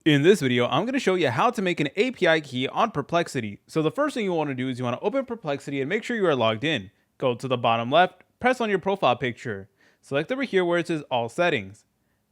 In this video, I'm going to show you how to make an API key on Perplexity. So the first thing you want to do is you want to open Perplexity and make sure you are logged in. Go to the bottom left, press on your profile picture. Select over here where it says All Settings.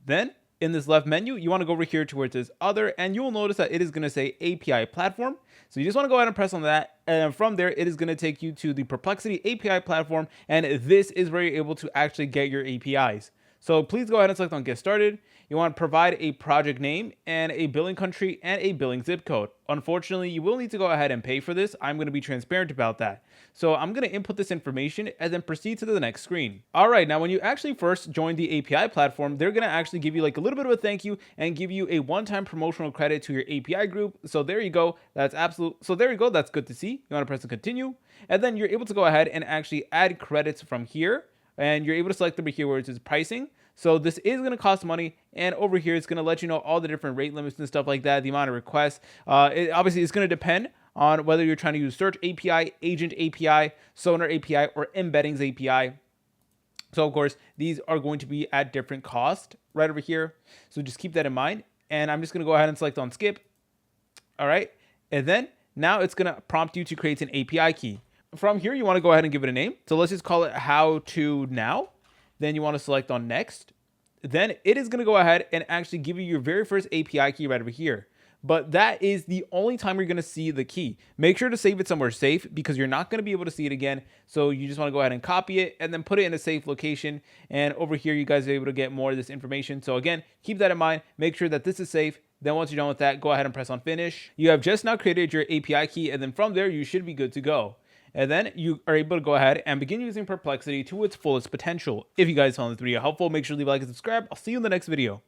Then, in this left menu, you want to go over here to where it says Other, and you will notice that it is going to say API Platform. So you just want to go ahead and press on that, and from there, it is going to take you to the Perplexity API Platform, and this is where you're able to actually get your APIs. So please go ahead and select on Get Started. You want to provide a project name and a billing country and a billing zip code. Unfortunately, you will need to go ahead and pay for this. I'm going to be transparent about that. So I'm going to input this information and then proceed to the next screen. All right, now when you actually first join the API platform, they're going to actually give you like a little bit of a thank you and give you a one-time promotional credit to your API group. So there you go. That's absolute. So there you go. That's good to see. You want to press on continue, and then you're able to go ahead and actually add credits from here. And you're able to select over here where it says pricing. So this is going to cost money, and over here it's going to let you know all the different rate limits and stuff like that, the amount of requests. Obviously, it's going to depend on whether you're trying to use Search API, Agent API, Sonar API, or Embeddings API. So of course, these are going to be at different cost right over here. So just keep that in mind. And I'm just going to go ahead and select on skip. All right. And then now it's going to prompt you to create an API key. From here, you want to go ahead and give it a name. So let's just call it how to now. Then you want to select on next. Then it is going to go ahead and actually give you your very first API key right over here. But that is the only time you're going to see the key. Make sure to save it somewhere safe because you're not going to be able to see it again. So you just want to go ahead and copy it and then put it in a safe location. And over here, you guys are able to get more of this information. So again, keep that in mind. Make sure that this is safe. Then once you're done with that, go ahead and press on finish. You have just now created your API key. And then from there, you should be good to go. And then you are able to go ahead and begin using Perplexity to its fullest potential. If you guys found this video helpful, make sure to leave a like and subscribe. I'll see you in the next video.